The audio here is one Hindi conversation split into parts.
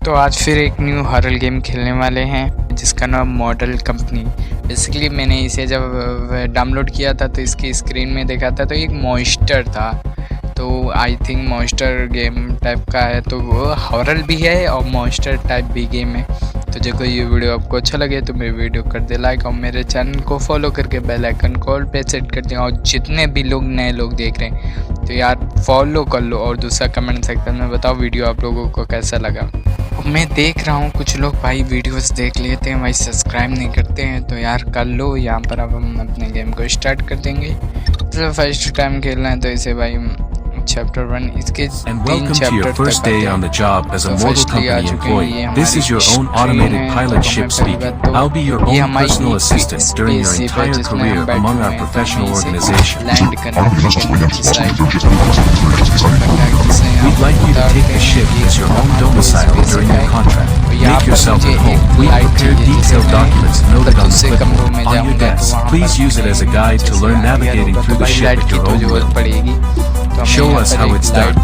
तो आज फिर एक न्यू हॉरर गेम खेलने वाले हैं जिसका नाम मॉडल कंपनी। बेसिकली मैंने इसे जब डाउनलोड किया था तो इसकी स्क्रीन में देखा था तो एक मॉन्स्टर था। तो I think monster game type का है, तो वो हॉरर भी है और मॉन्स्टर टाइप भी गेम है। तो देखो ये वीडियो आपको अच्छा लगे तो मेरी वीडियो कर दे लाइक और मेरे चैनल को फॉलो करके बेल आइकन कॉल पे सेट कर दें। और जितने भी लोग नए लोग देख रहे हैं तो यार फॉलो कर लो और दूसरा कमेंट सेक्शन में बताओ वीडियो आप लोगों को कैसा लगा। मैं देख रहा हूँ कुछ लोग भाई वीडियोस देख लेते हैं भाई सब्सक्राइब नहीं करते हैं, तो यार कर लो। यहाँ पर अब हम अपने गेम को स्टार्ट कर देंगे। तो फर्स्ट टाइम खेलना है तो इसे भाई चैप्टर 1 इसके 3 chapter first day on the job as a Mortal Company employee. This is your own automated pilot ship speaking. I'll be your own personal assistant during your entire career among our professional organization. We'd like you to take the ship as your own domicile during your contract. Make yourself at home. We prepare detailed documents noted on the clipboard on your desk. Please use it as a guide to learn navigating through the ship at your own will. Show us how it's done.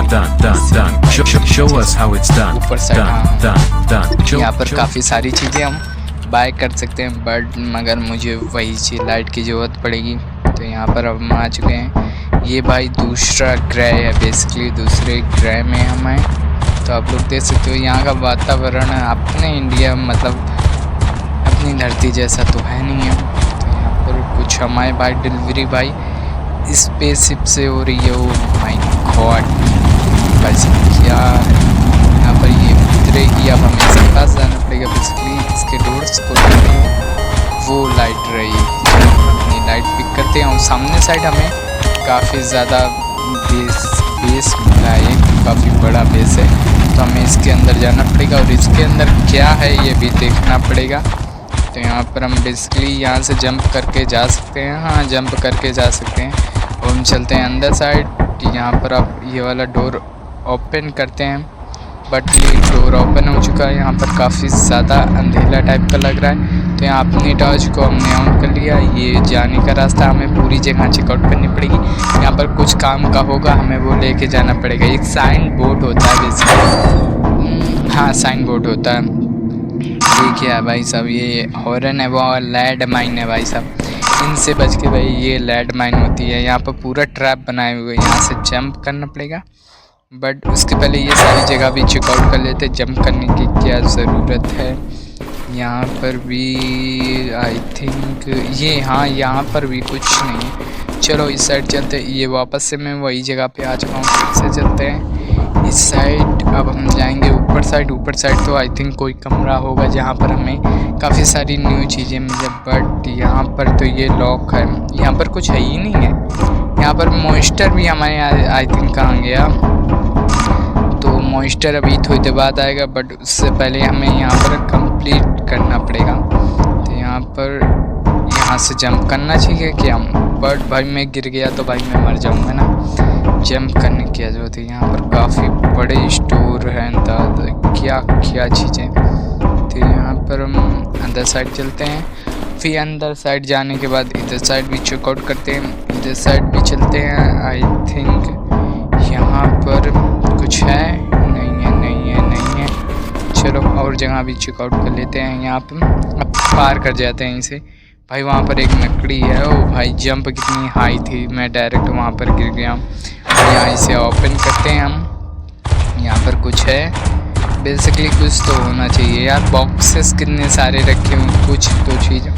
Done. Show us how it's done. Done. यहाँ पर काफ़ी सारी चीज़ें हम बाय कर सकते हैं, बट मगर मुझे वही चीज़ लाइट की ज़रूरत पड़ेगी। तो यहाँ पर अब हम आ चुके हैं। ये भाई दूसरा ग्रह है, बेसिकली दूसरे ग्रह में हम हैं। तो आप लोग देख सकते हो यहाँ का वातावरण अपने इंडिया मतलब अपनी धरती जैसा तो है नहीं है। तो यहाँ पर कुछ हमारे भाई डिलीवरी भाई स्पेसशिप से हो रही है। ओ माय गॉड भाई क्या है यहाँ पर, ये उतरेगी अब हमें इसके पास जाना पड़ेगा। बेसिकली इसके डोर्स को वो लाइट रही, अपनी लाइट पिक करते हैं और सामने साइड हमें काफ़ी ज़्यादा बेस मिला है, काफ़ी बड़ा बेस है। तो हमें इसके अंदर जाना पड़ेगा और इसके अंदर क्या है ये भी देखना पड़ेगा। तो यहाँ पर हम बेसिकली यहाँ से जंप करके जा सकते हैं, हाँ जंप करके जा सकते हैं। और हम चलते हैं अंदर साइड। यहाँ पर आप ये वाला डोर ओपन करते हैं, बट ये डोर ओपन हो चुका है। यहाँ पर काफ़ी ज़्यादा अंधेरा टाइप का लग रहा है। तो यहाँ अपनी टॉर्च को हमने ऑन कर लिया। ये जाने का रास्ता हमें पूरी जगह चेकआउट करनी पड़ेगी। यहाँ पर कुछ काम का होगा, हमें वो लेके जाना पड़ेगा। एक साइन बोर्ड होता है बेसिकली, हाँ साइन बोर्ड होता है। ये क्या है भाई साहब, ये हॉर्न है वो लैंड माइन है भाई साहब, इनसे बच के भाई। ये लैंड माइन होती है। यहाँ पर पूरा ट्रैप बनाए हुए, यहाँ से जंप करना पड़ेगा। बट उसके पहले ये सारी जगह भी चेकआउट कर लेते, जंप करने की क्या ज़रूरत है। यहाँ पर भी आई थिंक ये, हाँ यहाँ पर भी कुछ नहीं है। चलो इस साइड चलते। ये वापस से मैं वही जगह पे आ चुका हूँ, फिर से चलते हैं इस साइड। अब हम जाएंगे ऊपर साइड तो आई थिंक कोई कमरा होगा जहाँ पर हमें काफ़ी सारी न्यू चीज़ें मिले। बट यहाँ पर तो ये लॉक है, यहाँ पर कुछ है ही नहीं है। यहाँ पर मॉन्स्टर भी हमारे आई थिंक कहाँ गया, तो मॉन्स्टर अभी थोड़ी देर बाद आएगा। बट उससे पहले हमें यहाँ पर कंप्लीट करना पड़ेगा। तो यहाँ पर यहाँ से जंप करना चाहिए क्या, बट भाई मैं गिर गया तो भाई मैं मर जाऊँगा ना। जंप करने की जरूरत है। यहाँ पर काफ़ी बड़े स्टोर हैं, क्या क्या चीज़ें। तो यहाँ पर हम अंदर साइड चलते हैं, फिर अंदर साइड जाने के बाद इधर साइड भी चेकआउट करते हैं, इधर साइड भी चलते हैं। आई थिंक यहाँ पर कुछ है, नहीं है। चलो और जगह भी चेकआउट कर लेते हैं। यहाँ पर अब पार कर जाते हैं इसे। भाई वहाँ पर एक लकड़ी है। ओ भाई जंप कितनी हाई थी, मैं डायरेक्ट वहाँ पर गिर गया। यहाँ इसे ओपन करते हैं हम। यहाँ पर कुछ है, बेसिकली कुछ तो होना चाहिए यार। बॉक्सेस कितने सारे रखे हुए, कुछ तो चीज़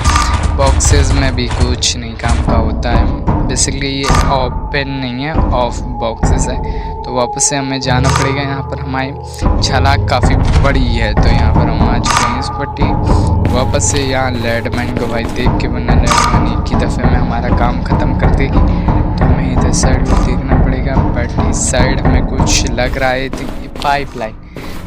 बॉक्सेस में भी कुछ नहीं काम का होता है। बेसिकली ये ओपन नहीं है, ऑफ बॉक्सेस है। तो वापस से हमें जाना पड़ेगा। यहाँ पर हमारी छलाक काफ़ी बड़ी है, तो यहाँ पर हम आ चुके हैं इस पट्टी। वापस से यहाँ लैंडमाइन को भाई देख के, वरना लैंडमाइन एक ही दफ़े में हमारा काम ख़त्म कर देगी। तो हमें इधर साइड भी देखना पड़ेगा। बट इस साइड हमें कुछ लग रहा है पाइपलाइन।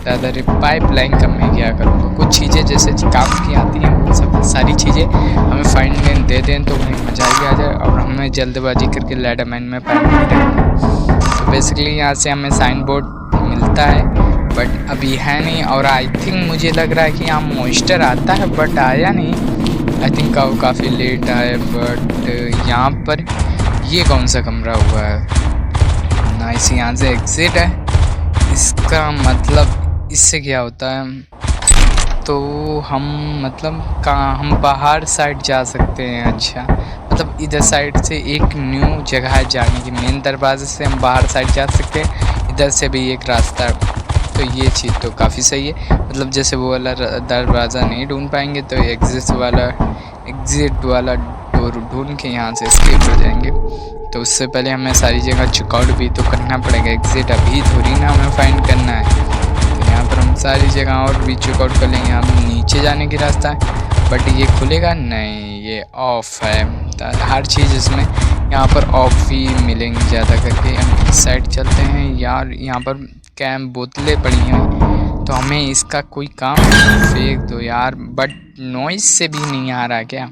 ज़्यादा पाइपलाइन का मैं क्या करूँगा, कुछ चीज़ें जैसे काम की आती हैं वो सब सारी चीज़ें हमें फाइंड दे दें तो भाई मजा ही आ जाए। और हमें जल्दबाजी करके लैंडमाइन में पाइप नहीं रखना। तो बेसिकली यहाँ से हमें साइन बोर्ड मिलता है, बट अभी है नहीं। और आई थिंक मुझे लग रहा है कि यहाँ मॉन्स्टर आता है, बट आया नहीं। आई थिंक काफ़ी लेट आए। बट यहाँ पर ये कौन सा कमरा हुआ है, नाइस। यहाँ से एग्जिट है, इसका मतलब इससे क्या होता है, तो हम मतलब कहाँ हम बाहर साइड जा सकते हैं। अच्छा मतलब इधर साइड से एक न्यू जगह है जाने की, मेन दरवाजे से हम बाहर साइड जा सकते हैं, इधर से भी एक रास्ता है। तो ये चीज़ तो काफ़ी सही है। मतलब जैसे वो वाला दरवाज़ा नहीं ढूंढ पाएंगे तो एग्जिट वाला डोर ढूंढ के यहाँ से एस्केप हो जाएंगे। तो उससे पहले हमें सारी जगह चेकआउट भी तो करना पड़ेगा, एग्जिट अभी थोड़ी ना हमें फाइंड करना है। तो यहाँ पर हम सारी जगह और भी चेकआउट कर लेंगे। हम नीचे जाने की रास्ता है, बट ये खुलेगा नहीं, ये ऑफ है। हर चीज़ इसमें यहाँ पर ऑफ ही मिलेंगी ज़्यादा करके। हम इस साइड चलते हैं यार, यहाँ पर कैम बोतलें पड़ी हैं, तो हमें इसका कोई काम फेंक दो यार। बट नॉइज़ से भी नहीं आ रहा क्या?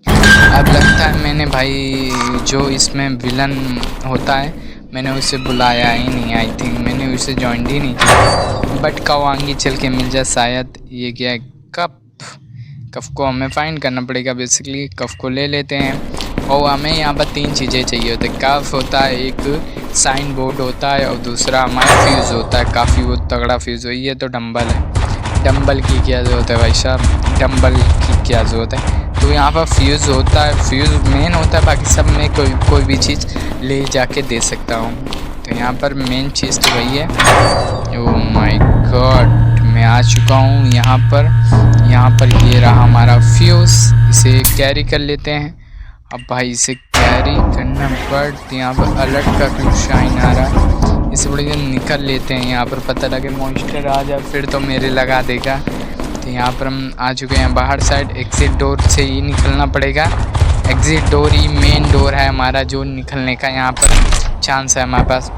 अब लगता है मैंने भाई जो इसमें विलन होता है मैंने उसे बुलाया ही नहीं। आई थिंक मैंने उसे ज्वाइन ही नहीं किया। बट कवांगी चल के मिल जाए शायद। ये क्या है? कफ को हमें फाइंड करना पड़ेगा। बेसिकली कफ को ले लेते हैं और हमें यहाँ पर 3 चीज़ें चाहिए होती है। कफ होता है, एक साइन बोर्ड होता है और दूसरा हमारा फ्यूज़ होता है। काफ़ी वो तगड़ा फ्यूज़ हो। ये तो डंबल है, डंबल की क्या ज़रूरत है भाई साहब, डंबल की क्या ज़रूरत है। तो यहाँ पर फ्यूज़ होता है, फ्यूज़ मेन होता है, बाकी सब में कोई भी चीज़ ले जाके दे सकता हूँ। तो यहाँ पर मेन चीज़ तो वही है। ओह माय गॉड, मैं आ चुका हूँ यहाँ पर ये रहा हमारा फ्यूज़। इसे कैरी कर लेते हैं। अब भाई इसे कैरी करना बट यहाँ पर अलर्ट का कुछ शाइन आ रहा है, इसे बड़ी निकल लेते हैं। यहाँ पर पता लगे मॉन्स्टर आ जाए फिर तो मेरे लगा देगा। तो यहाँ पर हम आ चुके हैं बाहर साइड। एग्जिट डोर से ही निकलना पड़ेगा। एग्जिट डोर ही मेन डोर है हमारा जो निकलने का यहाँ पर चांस है हमारे पास।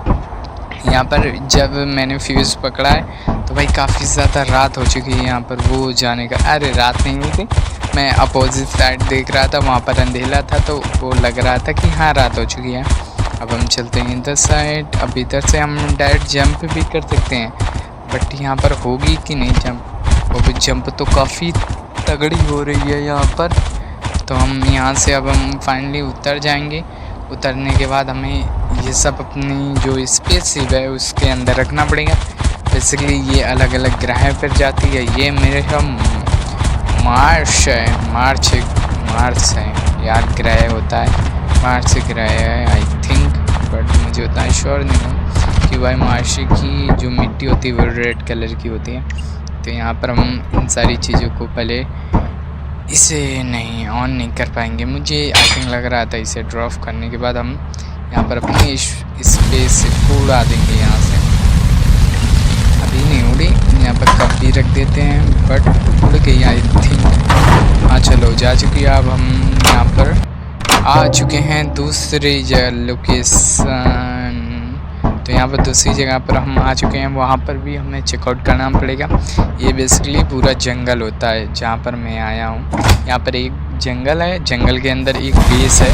यहाँ पर जब मैंने फ्यूज़ पकड़ा है तो भाई काफ़ी ज़्यादा रात हो चुकी है यहाँ पर वो जाने का। अरे रात नहीं हुई थी, मैं अपोजिट साइड देख रहा था, वहाँ पर अंधेरा था तो वो लग रहा था कि हाँ रात हो चुकी है। अब हम चलते हैं इधर साइड। अब इधर से हम डायरेक्ट जंप भी कर सकते हैं, बट यहाँ पर होगी कि नहीं जंप? वो भी जंप तो काफ़ी तगड़ी हो रही है यहाँ पर। तो हम यहाँ से अब हम फाइनली उतर जाएंगे। उतरने के बाद हमें ये सब अपनी जो स्पेसशिप है उसके अंदर रखना पड़ेगा। बेसिकली ये अलग अलग ग्रह पर जाती है। ये मेरे ख्याल मार्स है यार, ग्रह होता है मार्स ग्रह है आई थिंक, बट मुझे उतना श्योर नहीं है कि भाई मार्स की जो मिट्टी होती है वो रेड कलर की होती है। तो यहाँ पर हम इन सारी चीज़ों को पहले इसे नहीं ऑन नहीं कर पाएंगे। मुझे आई थिंक लग रहा था इसे ड्रॉप करने के बाद हम यहाँ पर अपनी स्पेस को उड़ा देंगे यहाँ से। अभी नहीं उड़ी, यहाँ पर कप भी रख देते हैं बट उड़ गई आई थिंक। हाँ चलो जा चुकी है। अब हम यहाँ पर आ चुके हैं दूसरी लोकेशन। तो यहाँ पर दूसरी जगह पर हम आ चुके हैं, वहाँ पर भी हमें चेकआउट करना पड़ेगा। ये बेसिकली पूरा जंगल होता है जहाँ पर मैं आया हूँ। यहाँ पर एक जंगल है, जंगल के अंदर एक बेस है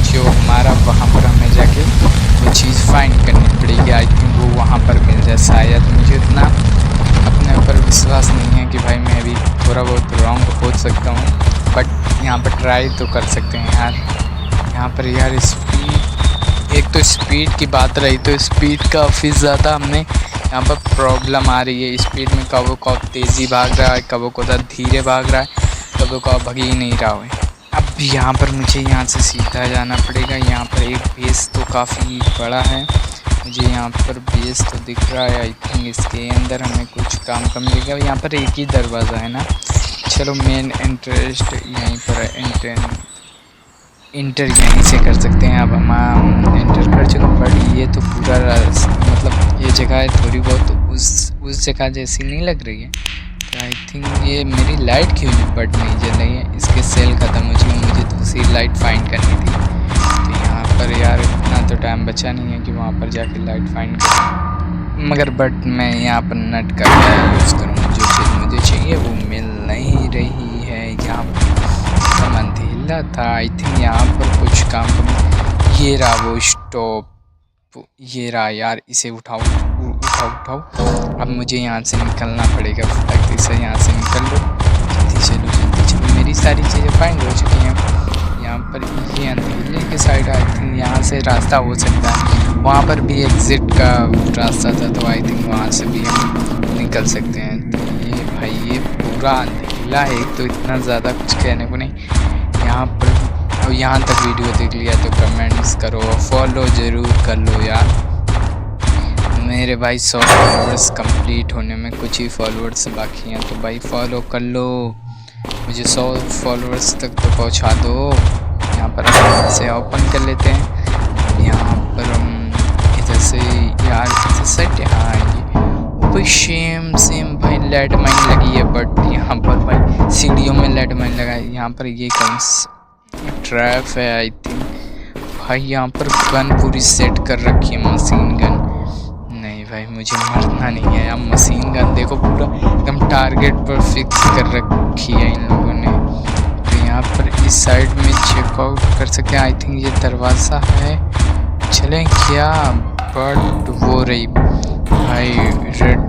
जो हमारा, वहाँ पर हमें जाके वो चीज़ फाइंड करनी पड़ेगी। आई थिंक वो वहाँ पर मिल जाए शायद। मुझे इतना अपने ऊपर विश्वास नहीं है कि भाई मैं भी थोड़ा बहुत रॉन्ग हो सकता हूँ, बट यहाँ पर ट्राई तो कर सकते हैं यार। यहाँ पर यार स्पीड, एक तो स्पीड की बात रही तो स्पीड काफ़ी ज़्यादा हमने यहाँ पर प्रॉब्लम आ रही है। स्पीड में कबो कब तेज़ी भाग रहा है, कबो को धीरे भाग रहा है, कबो को भाग ही नहीं रहा है। अब यहाँ पर मुझे यहाँ से सीधा जाना पड़ेगा। यहाँ पर एक बेस तो काफ़ी बड़ा है, मुझे यहाँ पर बेस तो दिख रहा है। आई थिंक इसके अंदर हमें कुछ काम का मिलेगा। यहाँ पर एक ही दरवाज़ा है ना। चलो मेन इंटरेस्ट यहीं पर है, इंटर यहीं से कर सकते हैं। अब हम इंटर कर चुके, बट ये तो पूरा मतलब ये जगह थोड़ी बहुत उस जगह जैसी नहीं लग रही है। तो आई थिंक ये मेरी लाइट क्यों बट नहीं जल रही है, इसके सेल ख़त्म हो चुकी, मुझे दूसरी लाइट फाइंड करनी थी। तो यहाँ पर यार इतना तो टाइम बचा नहीं है कि वहाँ पर जाके लाइट फाइंड करूँ, मगर बट मैं यहाँ पर नट का यूज़ करूँ। जो चीज़ मुझे चाहिए वो मिल नहीं रही है। यहाँ पर अंधेरा था, आई थिंक यहाँ पर कुछ काम करूँ। ये रहा वो स्टॉप, ये रहा यार, इसे उठाओ। अब मुझे यहाँ से निकलना पड़ेगा, फटाक से यहाँ से निकल लो। जल्दी चलो मेरी सारी चीज़ें फाइंड हो चुकी हैं। यहाँ पर ये अंधेरे के साइड आई थिंक यहाँ से रास्ता हो सकता है, वहाँ पर भी एग्ज़िट का रास्ता था, तो आई थिंक वहाँ से भी हम निकल सकते हैं। तो ये भाई ये पूरा अंधेरा है, तो इतना ज़्यादा कुछ कहने को नहीं यहाँ पर। और यहाँ तक वीडियो देख लिया तो कमेंट्स करो, फॉलो ज़रूर कर लो यार। मेरे भाई 100 फॉलोअर्स कंप्लीट होने में कुछ ही फॉलोअर्स बाकी हैं, तो भाई फॉलो कर लो, मुझे 100 फॉलोअर्स तक तो पहुंचा दो। यहाँ पर हम से ओपन कर लेते हैं। यहाँ पर हम इधर से यार इधर से हाँ सेम भाई लेड माइन लगी है, बट यहाँ पर भाई सीढ़ियों में लेड माइन लगा है। यहाँ पर ये कौन ट्रैप है आई थिंक। भाई यहाँ पर गन पूरी सेट कर रखी है, मशीन गन। नहीं भाई मुझे मरना नहीं है यार, मशीन गन देखो पूरा एकदम टारगेट पर फिक्स कर रखी है इन लोगों ने। तो यहाँ पर इस साइड में चेकआउट कर सकते हैं। आई थिंक ये दरवाज़ा है, चलें क्या? बट वो रही भाई रेड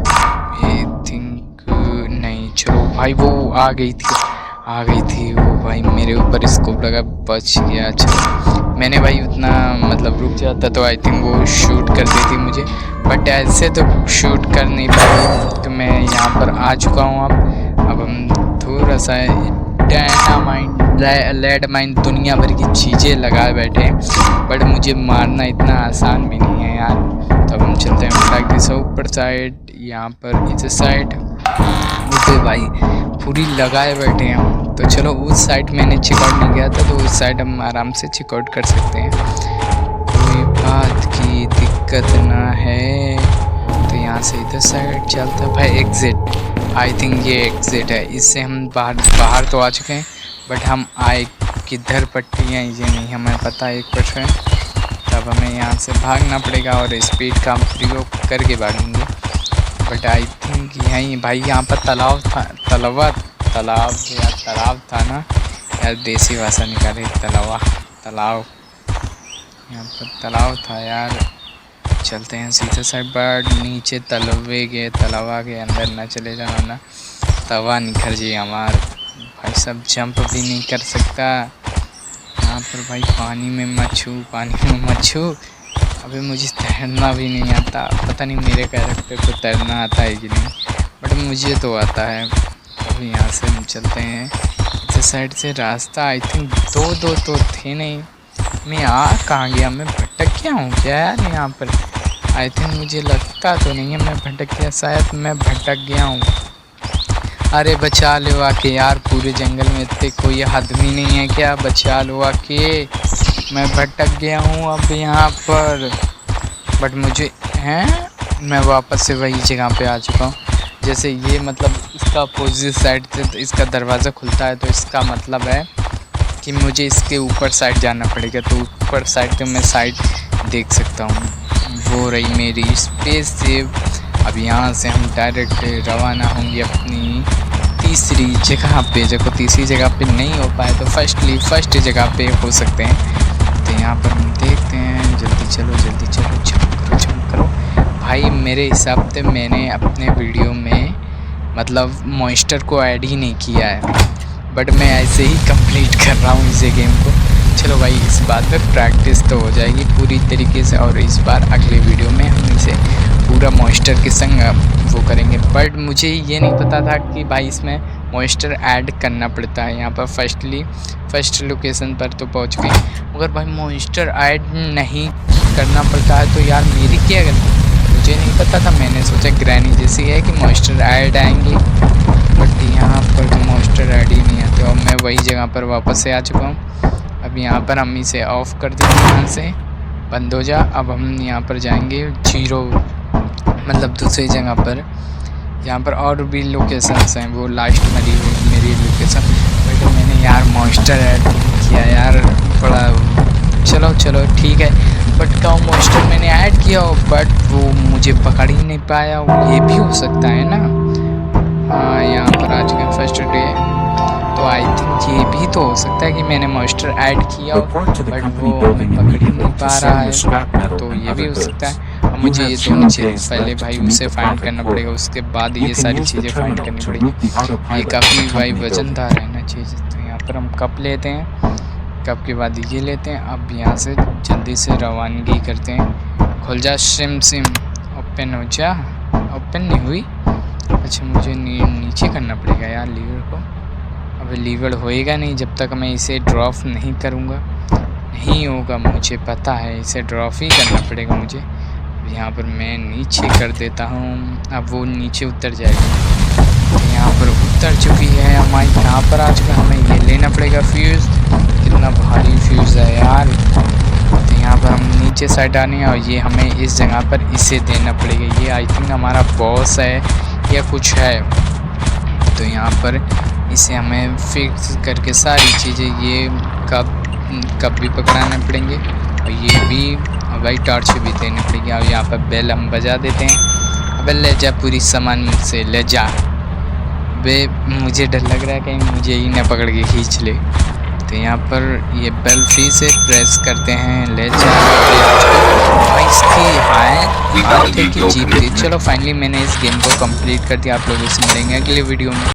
आई थिंक, नहीं चलो भाई वो आ गई थी वो भाई मेरे ऊपर स्कोप लगा, बच गया। चलो मैंने भाई उतना मतलब रुक जाता तो आई थिंक वो शूट कर देती मुझे, बट ऐसे तो शूट कर नहीं पाई। तो मैं यहाँ पर आ चुका हूँ। अब हम थोड़ा सा डायनामाइट लेड माइन दुनिया भर की चीज़ें लगाए बैठे हैं, बट मुझे मारना इतना आसान भी नहीं है यार। तो अब हम चलते हैं फ्लैग दिस ऊपर साइड, यहाँ पर इस साइड उसे भाई पूरी लगाए बैठे हैं। तो चलो उस साइड मैंने चेकआउट नहीं किया था, तो उस साइड हम आराम से चेकआउट कर सकते हैं, कोई बात की दिक्कत ना है। तो यहाँ से इधर साइड चलता है भाई एग्ज़िट। आई थिंक ये एग्ज़िट है, इससे हम बाहर तो आ चुके हैं, बट हम आए किधर पट्टी हैं ये नहीं हमें पता 1%। तब हमें यहाँ से भागना पड़ेगा और स्पीड का हम प्रयोग करके भागेंगे। बट आई थिंक यहीं भाई यहाँ पर तालाब था, तालाब था ना यार, देसी भाषा निकाले तालाब, यहाँ पर तालाब था यार। चलते हैं सीधे साइड, बट नीचे तलवा के अंदर ना चले जाना ना तवा निखर जी हमार भाई, सब जंप भी नहीं कर सकता यहाँ पर भाई। पानी में मच्छू अभी मुझे तैरना भी नहीं आता, पता नहीं मेरे कैरेक्टर को तैरना आता है कि नहीं, बट मुझे तो आता है। अभी यहाँ से हम चलते हैं इस साइड से, रास्ता आई थिंक दो तो थे नहीं, मैं कहाँ गया, मैं भटक गया हूँ क्या यार यहाँ पर? आई थिंक मुझे लगता तो नहीं है मैं भटक गया, शायद मैं भटक गया हूँ। अरे बचा लो आके यार, पूरे जंगल में इतने कोई आदमी नहीं है क्या? बचा लो आके, मैं भटक गया हूँ अब यहाँ पर। बट मुझे मैं वापस से वही जगह पे आ चुका हूँ। जैसे ये मतलब इसका अपोजिट साइड से तो इसका दरवाज़ा खुलता है, तो इसका मतलब है कि मुझे इसके ऊपर साइड जाना पड़ेगा। तो ऊपर साइड तो मैं साइड देख सकता हूँ, वो रही मेरी स्पेस सेव। अब यहाँ से हम डायरेक्ट रवाना होंगे अपनी तीसरी जगह पे। देखो तीसरी जगह पे नहीं हो पाए तो फर्स्ट जगह पे हो सकते हैं। तो यहाँ पर हम देखते हैं, जल्दी चलो जंप करो भाई। मेरे हिसाब से मैंने अपने वीडियो में मतलब मॉन्स्टर को ऐड ही नहीं किया है, बट मैं ऐसे ही कंप्लीट कर रहा हूँ इस गेम को। चलो भाई इस बात पे प्रैक्टिस तो हो जाएगी पूरी तरीके से, और इस बार अगले वीडियो में हम इसे पूरा मॉन्स्टर के संग वो करेंगे। बट मुझे ये नहीं पता था कि भाई इसमें मॉन्स्टर ऐड करना पड़ता है। यहाँ पर फर्स्ट लोकेशन पर तो पहुँच गए, अगर भाई मॉन्स्टर ऐड नहीं करना पड़ता है तो यार मेरी क्या गलती? मुझे नहीं पता था, मैंने सोचा ग्रैनी जैसी है कि मॉन्स्टर ऐड आएंगे, बट यहाँ पर तो मॉन्स्टर ऐड ही नहीं आते। और मैं वही जगह पर वापस से आ चुका हूँ। अब यहाँ पर हम इसे ऑफ़ कर देंगे, यहाँ से बंद हो जा। अब हम यहाँ पर जाएंगे जीरो मतलब दूसरी जगह पर। यहाँ पर और भी लोकेशंस हैं, वो लास्ट मेरी लोकेशन, बट मैंने यार मॉन्स्टर ऐड किया यार बड़ा। चलो ठीक है, बट का मॉन्स्टर मैंने ऐड किया बट वो मुझे पकड़ ही नहीं पाया, ये भी हो सकता है ना। हाँ यहाँ पर आज का फर्स्ट डे, तो आई थिंक ये भी तो हो सकता है कि मैंने मॉन्स्टर ऐड किया बट वो पकड़ ही नहीं पा रहा है, तो ये भी हो सकता है। अब मुझे ये दोनों चीज़ पहले भाई उसे फाइंड करना पड़ेगा, उसके बाद ये सारी चीज़ें फाइंड करनी पड़ेगी। ये काफ़ी भाई वजनदार है ना चीज़। तो यहाँ पर हम कप लेते हैं कप के बाद ये लेते हैं। अब यहाँ से जल्दी से रवानगी करते हैं। खुल जा सिम सिम, ओपन हो जा। ओपन नहीं हुई, अच्छा मुझे नीचे करना पड़ेगा यार लीवर को। अब लीवर होएगा नहीं जब तक मैं इसे ड्रॉप नहीं करूँगा, नहीं होगा, मुझे पता है। इसे ड्रॉप ही करना पड़ेगा मुझे। यहाँ पर मैं नीचे कर देता हूँ, अब वो नीचे उतर जाएगी। यहाँ पर उतर चुकी है हमारी, यहाँ पर आ चुका, हमें ये लेना पड़ेगा फ्यूज़। कितना भारी फ्यूज़ है यार। तो यहाँ पर हम नीचे साइड आने हैं और ये हमें इस जगह पर इसे देना पड़ेगा। ये आई थिंक हमारा बॉस है या कुछ है। तो यहाँ पर इसे हमें फिक्स करके सारी चीज़ें, ये कप भी पकड़ाने पड़ेंगे और ये भी भाई टॉर्च भी देनी पड़ेगी। और यहाँ पर बेल हम बजा देते हैं। अब ले जा पूरी सामान मुझसे, ले जा बे। मुझे डर लग रहा है कहीं मुझे ही ना पकड़ के खींच ले। तो यहाँ पर ये बेल फिर से प्रेस करते हैं, ले जा इसकी हाथ है कि जीत गई। चलो फाइनली मैंने इस गेम को कंप्लीट कर दिया। आप लोगों से मिलेंगे अगले वीडियो में।